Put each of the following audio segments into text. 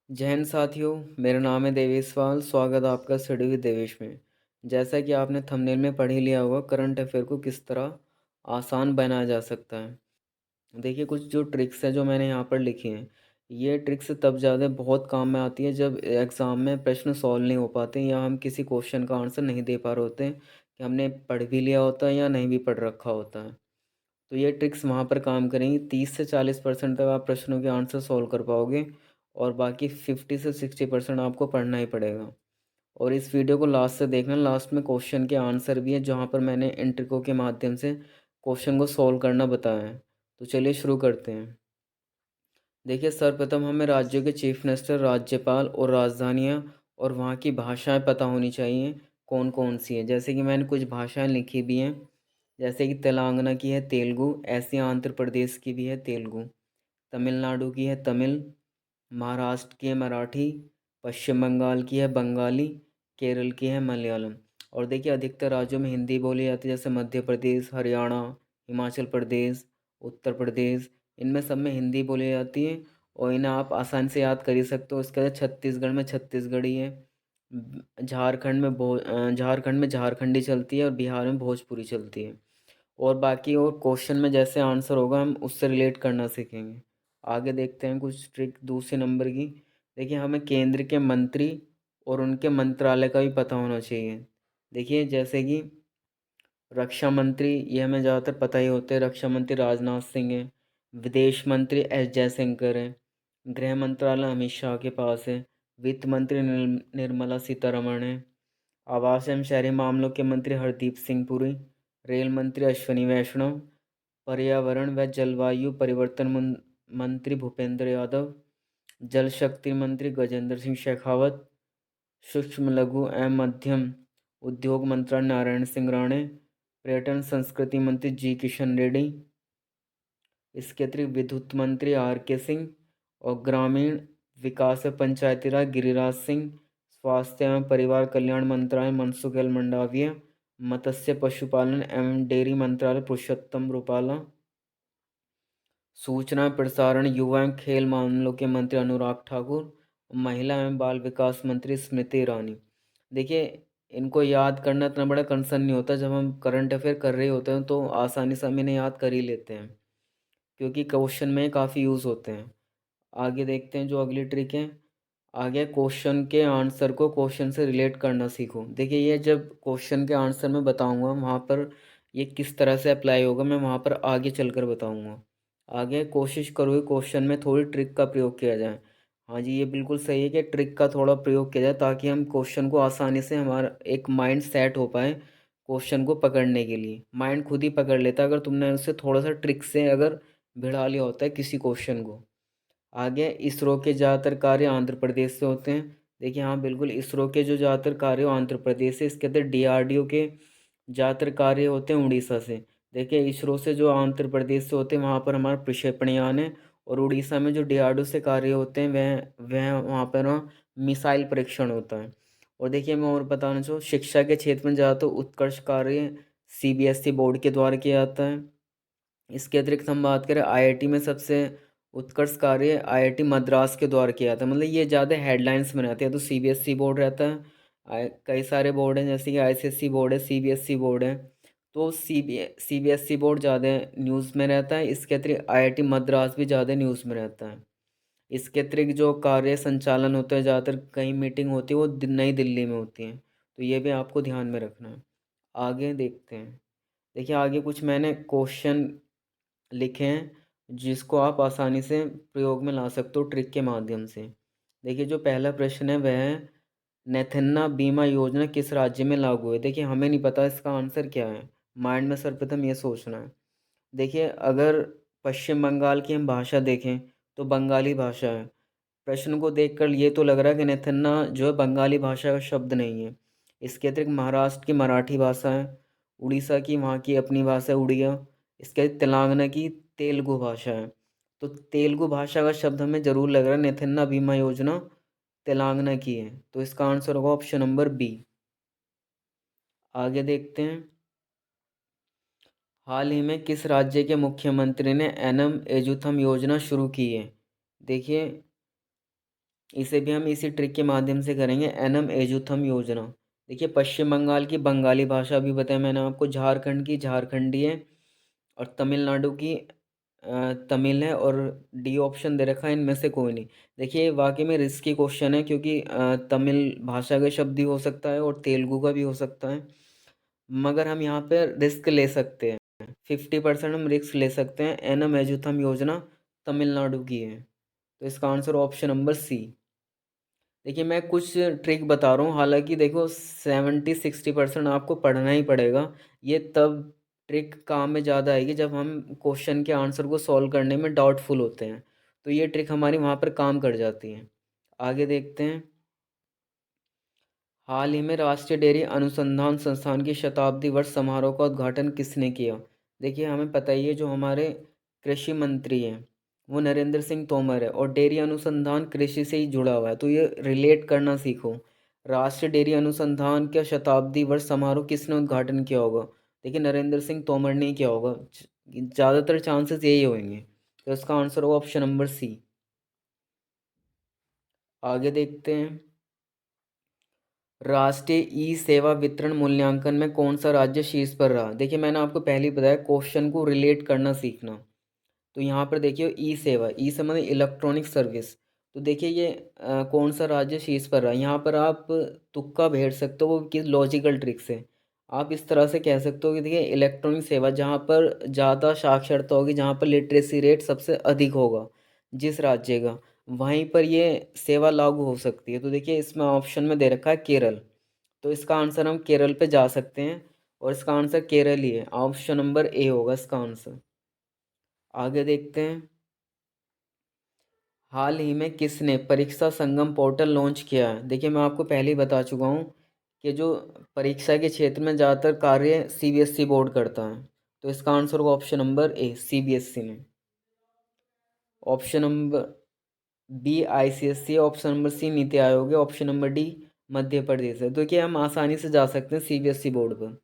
जय हिंद साथियों। मेरा नाम है देवेशवाल। स्वागत है आपका स्टडी विद देवेश में। जैसा कि आपने थंबनेल में पढ़ ही लिया होगा, करंट अफेयर को किस तरह आसान बनाया जा सकता है। देखिए, कुछ जो ट्रिक्स है जो मैंने यहाँ पर लिखी हैं, ये ट्रिक्स तब ज़्यादा बहुत काम में आती है जब एग्ज़ाम में प्रश्न सॉल्व नहीं हो पाते या हम किसी क्वेश्चन का आंसर नहीं दे पा रहे होते हैं कि हमने पढ़ भी लिया होता है या नहीं भी पढ़ रखा होता है। तो ये ट्रिक्स वहाँ पर काम करेंगी। 30 से 40% तक आप प्रश्नों के आंसर सॉल्व कर पाओगे और बाकी 50 से 60% आपको पढ़ना ही पड़ेगा। और इस वीडियो को लास्ट से देखना, लास्ट में क्वेश्चन के आंसर भी है जहाँ पर मैंने इन ट्रिकों के माध्यम से क्वेश्चन को सॉल्व करना बताया है। तो चलिए शुरू करते हैं। देखिए, सर्वप्रथम हमें राज्यों के चीफ मिनिस्टर, राज्यपाल और राजधानियाँ और वहाँ की भाषाएं पता होनी चाहिए कौन कौन सी हैं। जैसे कि मैंने कुछ भाषाएं लिखी भी हैं, जैसे कि तेलंगाना की है तेलुगु, ऐसे आंध्र प्रदेश की भी है तेलुगु, तमिलनाडु की है तमिल, महाराष्ट्र की है मराठी, पश्चिम बंगाल की है बंगाली, केरल की है मलयालम। और देखिए, अधिकतर राज्यों में हिंदी बोली जाती है, जैसे मध्य प्रदेश, हरियाणा, हिमाचल प्रदेश, उत्तर प्रदेश, इनमें सब में हिंदी बोली जाती है। और इन्हें आप आसानी से याद कर ही सकते हो। इसके बाद छत्तीसगढ़ में छत्तीसगढ़ी है, झारखंड में झारखंडी चलती है और बिहार में भोजपुरी चलती है। और बाकी और क्वेश्चन में जैसे आंसर होगा हम उससे रिलेट करना सीखेंगे। आगे देखते हैं कुछ ट्रिक दूसरे नंबर की। देखिए, हमें केंद्र के मंत्री और उनके मंत्रालय का भी पता होना चाहिए। देखिए, जैसे कि रक्षा मंत्री, ये हमें ज़्यादातर पता ही होते हैं, रक्षा मंत्री राजनाथ सिंह है। विदेश मंत्री एस जयशंकर है। गृह मंत्रालय अमित शाह के पास है। वित्त मंत्री निर्मला सीतारमण है। आवास एवं शहरी मामलों के मंत्री हरदीप सिंह पुरी। रेल मंत्री अश्विनी वैष्णव। पर्यावरण व जलवायु परिवर्तन मंत्री भूपेंद्र यादव। जल शक्ति मंत्री गजेंद्र सिंह शेखावत। सूक्ष्म लघु एवं मध्यम उद्योग मंत्री नारायण सिंह राणे। पर्यटन संस्कृति मंत्री जी किशन रेड्डी। इसके अतिरिक्त विद्युत मंत्री आर के सिंह और ग्रामीण विकास व पंचायती राज गिरिराज सिंह। स्वास्थ्य एवं परिवार कल्याण मंत्रालय मनसुख एल मंडाविया। मत्स्य पशुपालन एवं डेयरी मंत्रालय पुरुषोत्तम रुपाला। सूचना प्रसारण युवा एवं खेल मामलों के मंत्री अनुराग ठाकुर। महिला एवं बाल विकास मंत्री स्मृति ईरानी। देखिए, इनको याद करना इतना बड़ा कंसर्न नहीं होता। जब हम करंट अफेयर कर रहे होते हैं तो आसानी से हम इन्हें याद कर ही लेते हैं, क्योंकि क्वेश्चन में काफ़ी यूज़ होते हैं। आगे देखते हैं जो अगली ट्रिक है। आगे क्वेश्चन के आंसर को क्वेश्चन से रिलेट करना सीखो। देखिए, ये जब क्वेश्चन के आंसर मैं बताऊंगा वहाँ पर ये किस तरह से अप्लाई होगा, मैं वहाँ पर आगे चलकर बताऊंगा। आगे कोशिश करो कि क्वेश्चन में थोड़ी ट्रिक का प्रयोग किया जाए। हाँ जी, ये बिल्कुल सही है कि ट्रिक का थोड़ा प्रयोग किया जाए ताकि हम क्वेश्चन को आसानी से, हमारा एक माइंड सेट हो पाए क्वेश्चन को पकड़ने के लिए। माइंड खुद ही पकड़ लेता है अगर तुमने उससे थोड़ा सा ट्रिक से अगर भिड़ा लिया होता है किसी क्वेश्चन को। आगे, इसरो के ज़्यादातर कार्य आंध्र प्रदेश से होते हैं। देखिए, हाँ बिल्कुल, इसरो के जो ज़्यादातर कार्य वो आंध्र प्रदेश से। इसके अंदर डीआरडीओ के ज़्यादातर कार्य होते हैं उड़ीसा से। देखिए, इसरो से जो आंध्र प्रदेश से होते हैं वहाँ पर हमारा प्रक्षेपण यान है। और उड़ीसा में जो डीआरडीओ से कार्य होते हैं वह वहाँ पर मिसाइल परीक्षण होता है। और देखिए, मैं और बताना चाहूँ, शिक्षा के क्षेत्र में ज़्यादातर उत्कर्ष कार्य सीबीएसई बोर्ड के द्वारा किया जाता है। इसके अतिरिक्त हम बात करें आईआईटी में, सबसे उत्कर्ष कार्य आईआईटी मद्रास के द्वारा किया जाता है। मतलब ये ज़्यादा हेडलाइंस में रहते हैं। तो सीबीएसई बोर्ड रहता है, कई सारे बोर्ड हैं जैसे कि आईसीएसई बोर्ड है, सीबीएसई बोर्ड है। तो सीबीएसई बोर्ड ज़्यादा न्यूज़ में रहता है। इसके अतिरिक्त आईआईटी मद्रास भी ज़्यादा न्यूज़ में रहता है। इसके अतिरिक्त जो कार्य संचालन होता है, ज़्यादातर कहीं मीटिंग होती है वो नई दिल्ली में होती है। तो ये भी आपको ध्यान में रखना है। आगे देखते हैं। देखिए, आगे कुछ मैंने क्वेश्चन लिखे हैं जिसको आप आसानी से प्रयोग में ला सकते हो ट्रिक के माध्यम से। देखिए, जो पहला प्रश्न है वह है, नेथन्ना बीमा योजना किस राज्य में लागू है। देखिए, हमें नहीं पता इसका आंसर क्या है। माइंड में सर्वप्रथम ये सोचना है। देखिए, अगर पश्चिम बंगाल की हम भाषा देखें तो बंगाली भाषा है। प्रश्न को देखकर ये तो लग रहा है कि नेथन्ना जो है बंगाली भाषा का शब्द नहीं है। इसके अतिरिक्त महाराष्ट्र की मराठी भाषा है। उड़ीसा की वहाँ की अपनी भाषा है उड़िया। इसके अतिरिक्त तेलंगाना की तेलुगु भाषा है। तो तेलुगु भाषा का शब्द हमें ज़रूर लग रहा है नेथन्ना बीमा योजना तेलंगाना की है। तो इसका आंसर होगा ऑप्शन नंबर बी। आगे देखते हैं। हाल ही में किस राज्य के मुख्यमंत्री ने एनम एजुथम योजना शुरू की है। देखिए, इसे भी हम इसी ट्रिक के माध्यम से करेंगे। एनम एजुथम योजना, देखिए पश्चिम बंगाल की बंगाली भाषा भी बताया मैंने आपको, झारखंड की झारखंडी है, और तमिलनाडु की तमिल है, और डी ऑप्शन दे रखा है इनमें से कोई नहीं। देखिए वाकई में रिस्की क्वेश्चन है, क्योंकि तमिल भाषा का शब्द भी हो सकता है और तेलुगु का भी हो सकता है, मगर हम यहाँ पे रिस्क ले सकते हैं, 50% हम रिस्क ले सकते हैं। एनम एजुथम योजना तमिलनाडु की है, तो इसका आंसर ऑप्शन नंबर सी। देखिए मैं कुछ ट्रिक बता रहा हूँ, हालांकि देखो 70-60% आपको पढ़ना ही पड़ेगा। ये तब ट्रिक काम में ज़्यादा आएगी जब हम क्वेश्चन के आंसर को सॉल्व करने में डाउटफुल होते हैं, तो ये ट्रिक हमारी वहाँ पर काम कर जाती है। आगे देखते हैं। हाल ही में राष्ट्रीय डेयरी अनुसंधान संस्थान की शताब्दी वर्ष समारोह का उद्घाटन किसने किया? देखिए हमें पता ही है, जो हमारे कृषि मंत्री हैं वो नरेंद्र सिंह तोमर है, और डेयरी अनुसंधान कृषि से ही जुड़ा हुआ है, तो ये रिलेट करना सीखो। राष्ट्रीय डेयरी अनुसंधान का शताब्दी वर्ष समारोह किसने उद्घाटन किया होगा? देखिए नरेंद्र सिंह तोमर ने ही किया होगा, ज़्यादातर चांसेस यही होंगे, तो इसका आंसर होगा ऑप्शन नंबर सी। आगे देखते हैं। राष्ट्रीय ई सेवा वितरण मूल्यांकन में कौन सा राज्य शीर्ष पर रहा? देखिए मैंने आपको पहले ही बताया, क्वेश्चन को रिलेट करना सीखना। तो यहाँ पर देखिए ई सेवा, ई से मतलब इलेक्ट्रॉनिक सर्विस, तो देखिए ये कौन सा राज्य शीर्ष पर रहा? यहाँ पर आप तुक्का भेड़ सकते हो, वो किस लॉजिकल ट्रिक से। आप इस तरह से कह सकते हो कि देखिए इलेक्ट्रॉनिक सेवा जहाँ पर ज़्यादा साक्षरता होगी, जहाँ पर लिटरेसी रेट सबसे अधिक होगा जिस राज्य का, वहीं पर ये सेवा लागू हो सकती है। तो देखिए इसमें ऑप्शन में दे रखा है केरल, तो इसका आंसर हम केरल पे जा सकते हैं, और इसका आंसर केरल ही है, ऑप्शन नंबर ए होगा इसका आंसर। आगे देखते हैं। हाल ही में किसने परीक्षा संगम पोर्टल लॉन्च किया है? देखिए मैं आपको पहले ही बता चुका हूँ कि जो परीक्षा के क्षेत्र में ज़्यादातर कार्य सीबीएसई बोर्ड करता है, तो इसका आंसर होगा ऑप्शन नंबर ए सीबीएसई में। Option number B ICSE, option number C Niti Aayog है, option number D Madhya Pradesh है। तो क्या हम आसानी से जा सकते हैं सीबीएसई बोर्ड पर।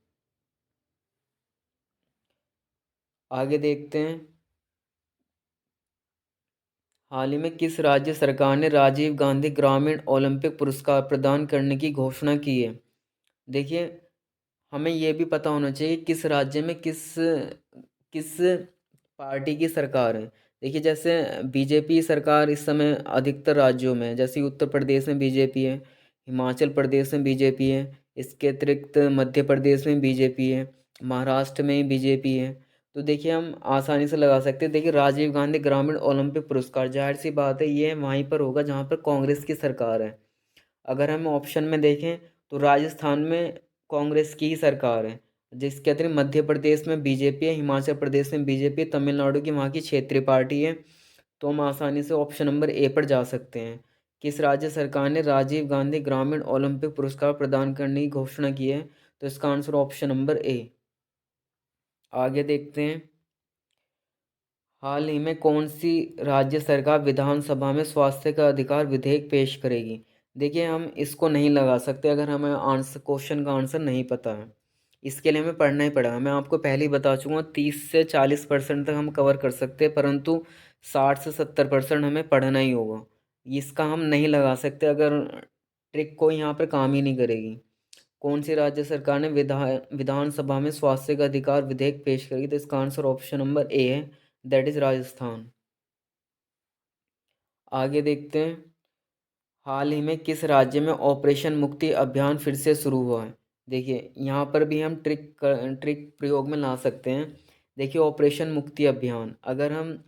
आगे देखते हैं। हाल ही में किस राज्य सरकार ने राजीव गांधी ग्रामीण ओलंपिक पुरस्कार प्रदान करने की घोषणा की है? देखिए हमें ये भी पता होना चाहिए किस राज्य में किस किस पार्टी की सरकार है। देखिए जैसे बीजेपी सरकार इस समय अधिकतर राज्यों में है, जैसे उत्तर प्रदेश में बीजेपी है, हिमाचल प्रदेश में बीजेपी है, इसके अतिरिक्त मध्य प्रदेश में बीजेपी है, महाराष्ट्र में बीजेपी है। तो देखिए हम आसानी से लगा सकते हैं। देखिए राजीव गांधी ग्रामीण ओलंपिक पुरस्कार, जाहिर सी बात है ये वहीं पर होगा जहाँ पर कांग्रेस की सरकार है। अगर हम ऑप्शन में देखें तो राजस्थान में कांग्रेस की ही सरकार है, जिसके अतिरिक्त मध्य प्रदेश में बीजेपी है, हिमाचल प्रदेश में बीजेपी है, तमिलनाडु की वहाँ की क्षेत्रीय पार्टी है। तो हम आसानी से ऑप्शन नंबर ए पर जा सकते हैं। किस राज्य सरकार ने राजीव गांधी ग्रामीण ओलंपिक पुरस्कार प्रदान करने की घोषणा की है? तो इसका आंसर ऑप्शन नंबर ए। आगे देखते हैं। हाल ही में कौन सी राज्य सरकार विधानसभा में स्वास्थ्य का अधिकार विधेयक पेश करेगी? देखिए हम इसको नहीं लगा सकते अगर हमें आंसर क्वेश्चन का आंसर नहीं पता है। इसके लिए हमें पढ़ना ही पड़ेगा। मैं आपको पहले ही बता चुका हूँ 30 से 40% तक हम कवर कर सकते हैं, परंतु 60 से 70% हमें पढ़ना ही होगा। इसका हम नहीं लगा सकते अगर ट्रिक को यहाँ पर काम ही नहीं करेगी। कौन सी राज्य सरकार ने विधानसभा में स्वास्थ्य का अधिकार विधेयक पेश करेगी? तो इसका आंसर ऑप्शन नंबर ए है, दैट इज राजस्थान। आगे देखते हैं। हाल ही में किस राज्य में ऑपरेशन मुक्ति अभियान फिर से शुरू हुआ है? देखिए यहाँ पर भी हम ट्रिक प्रयोग में ला सकते हैं। देखिए ऑपरेशन मुक्ति अभियान, अगर हम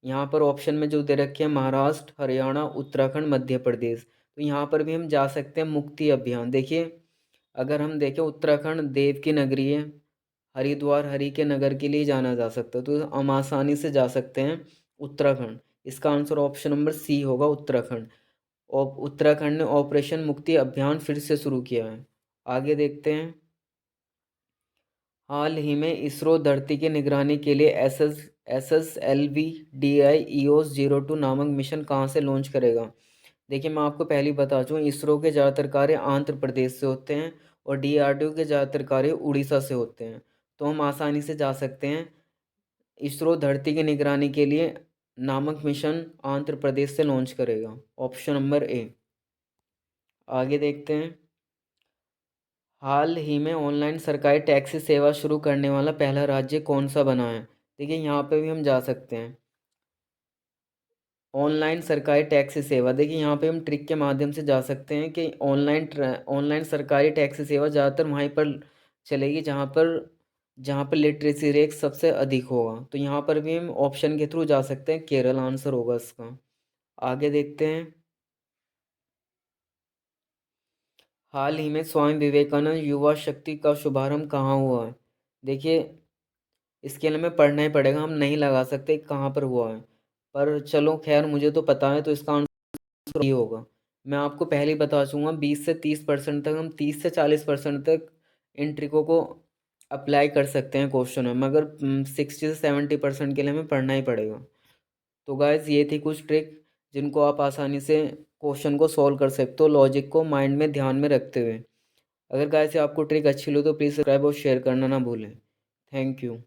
यहाँ पर ऑप्शन में जो दे रखे हैं महाराष्ट्र, हरियाणा, उत्तराखंड, मध्य प्रदेश, तो यहाँ पर भी हम जा सकते हैं मुक्ति अभियान। देखिए अगर हम देखें उत्तराखंड देव की नगरी है, हरिद्वार हरि के नगर के लिए जाना जा सकता है, तो हम आसानी से जा सकते हैं उत्तराखंड। इसका आंसर ऑप्शन नंबर सी होगा उत्तराखंड। और उत्तराखंड ने ऑपरेशन मुक्ति अभियान फिर से शुरू किया है। आगे देखते हैं। हाल ही में इसरो धरती की निगरानी के लिए SSLV-DI-EOS-02 नामक मिशन कहाँ से लॉन्च करेगा? देखिए मैं आपको पहले ही बता चुका हूँ, इसरो के ज़्यादातर कार्य आंध्र प्रदेश से होते हैं, और DRDO के ज़्यादातर कार्य उड़ीसा से होते हैं। तो हम आसानी से जा सकते हैं इसरो धरती की निगरानी के लिए नामक मिशन आंध्र प्रदेश से लॉन्च करेगा? ऑप्शन नंबर ए। आगे देखते हैं। हाल ही में ऑनलाइन सरकारी टैक्सी सेवा शुरू करने वाला पहला राज्य कौन सा बना है? देखिए यहाँ पे भी हम जा सकते हैं। ऑनलाइन सरकारी टैक्सी सेवा, देखिए यहाँ पे हम ट्रिक के माध्यम से जा सकते हैं कि ऑनलाइन सरकारी टैक्सी सेवा ज़्यादातर वहीं पर चलेगी जहाँ पर लिटरेसी रेट सबसे अधिक होगा। तो यहाँ पर भी हम ऑप्शन के थ्रू जा सकते हैं, केरल आंसर होगा इसका। आगे देखते हैं। हाल ही में स्वामी विवेकानंद युवा शक्ति का शुभारंभ कहाँ हुआ है? देखिए इसके लिए हमें पढ़ना ही पड़ेगा, हम नहीं लगा सकते कहाँ पर हुआ है। पर चलो खैर, मुझे तो पता है तो इसका आंसर ये होगा। मैं आपको पहले ही बता चूँगा, 20 से 30% तक, हम 30 से 40% तक इन ट्रिकों को अप्लाई कर सकते हैं क्वेश्चन में, मगर 60 से 70% के लिए हमें पढ़ना ही पड़ेगा। तो गाइज ये थी कुछ ट्रिक जिनको आप आसानी से क्वेश्चन को सॉल्व कर सकते हो, लॉजिक को माइंड में ध्यान में रखते हुए। अगर गाइस आपको ट्रिक अच्छी लगी तो प्लीज़ सब्सक्राइब और शेयर करना ना भूलें। Thank you.